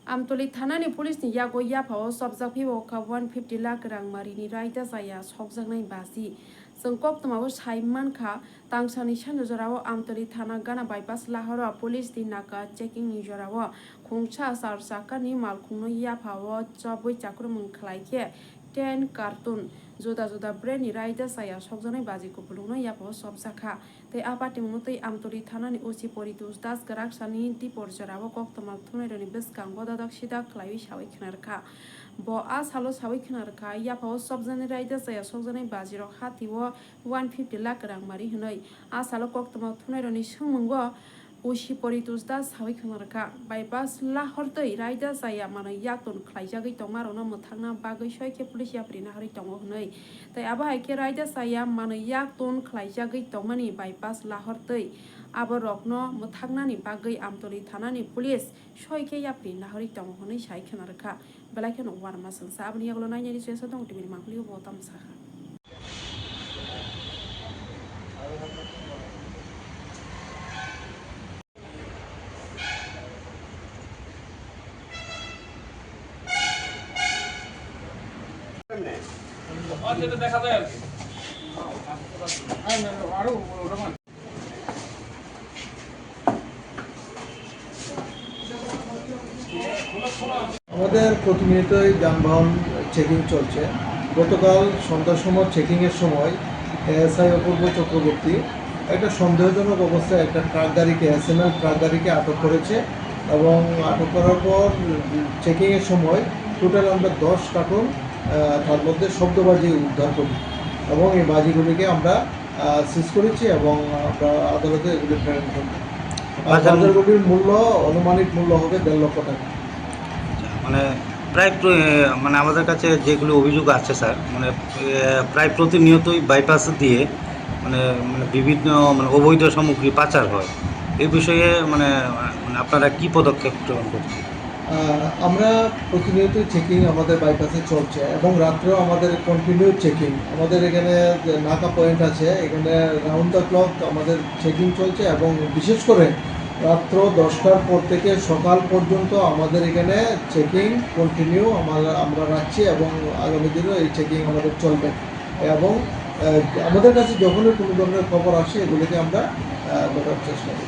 Amtoli Thanani Police ni Yago Yapo, Sobzaki Woka 150 lakh rang marini Raida Saya, Sobzanai Basi. Sengkok Tamawa Saimanka, Tangsani Chandrarawa, Amtoli Thana Gana bypass Lahara, Police di Naka, checking Nijarawa, Kongcha Sarsaka ni Malkuno Yapawa, Jabwe Chakrum Klaike, 10 cartoon. Zoda brand Raida Saya, Sobzanai Bazi Kupuluna Yapo, Sobzaka. They apati mutai Amtoli Thanani Usi Poritus, Das Garaksani, Dipor Jarawa, Koktamal Tunari Biskan, Bodak Shida, Klavish Hawikanarka. Bo as Halos Hawikanarka, Yapo, Sobzani Raida Saya, Sobzanai Baziro, Hatiwa, 150 lakh rang Mari Hunay, as Halo Koktamal Tunari Shumungo. Ushi Poritus Das Hawikanarka, bypass La Hortoi, Raida Saya, Mana Yakun, Klajagi Tomarona, Motana, Bago Shoike, Policia Prina Haritonoi. The Abahake Raida Saya, Mana Yakun, Klajagi Tomani, bypass La Hortoi, Abarokno, Motagnani, Bagay, Amtoli Thanani, Police, Shoike Yapri, Nahariton, Honi Shaikanarka, Balakan of Warmas and Sabni Yolona, is a don't be Makli Bottom Saha. দেখা যায় আর কি আরো আমাদের প্রতিনিয়তই যানবাহন checking চলছে। গতকাল সন্ধ্যার সময় চেকিংয়ের সময় এএসআই অপূর্ব চক্রবর্তী একটা সন্দেহজনক অবস্থায় একটা ট্রাক গাড়িকে এসএমএল ট্রাক গাড়িকে আটক করেছে এবং আটক করার পর চেকিংয়ের সময় টোটাল আমরা 10 কার্টন তার মধ্যে শব্দবাজি উদ্ধার করি এবং এই বাজিগুলিকে আমরা সিজ করেছি এবং আমরা আদালতে এগুলি প্রেরণ করি। বাজারগুলির মূল্য আনুমানিক মূল্য হবে 1.5 লক্ষ টাকা। মানে প্রায় মানে আমাদের কাছে যেগুলো অভিযোগ আছে স্যার, মানে প্রায় প্রতিনিয়তই বাইপাস দিয়ে মানে বিভিন্ন মানে অবৈধ সামগ্রী পাচার হয়। এই বিষয়ে মানে আপনারা কি পদক্ষেপ গ্রহণ করছেন? আমরা প্রতিনিয়ত চেকিং আমাদের বাইপাসে চলছে এবং রাত্রেও আমাদের কন্টিনিউ চেকিং। আমাদের এখানে নাকা পয়েন্ট আছে, এখানে রাউন্ড দ্য ক্লক আমাদের চেকিং চলছে এবং বিশেষ করে রাত্র 10টার পর থেকে সকাল পর্যন্ত আমাদের এখানে চেকিং কন্টিনিউ আমরা রাখছি এবং আগামী দিনেও এই চেকিং আমাদের চলবে এবং আমাদের কাছে যখনই কোনো ধরনের খবর আসে এগুলিকে আমরা দেখার চেষ্টা করি।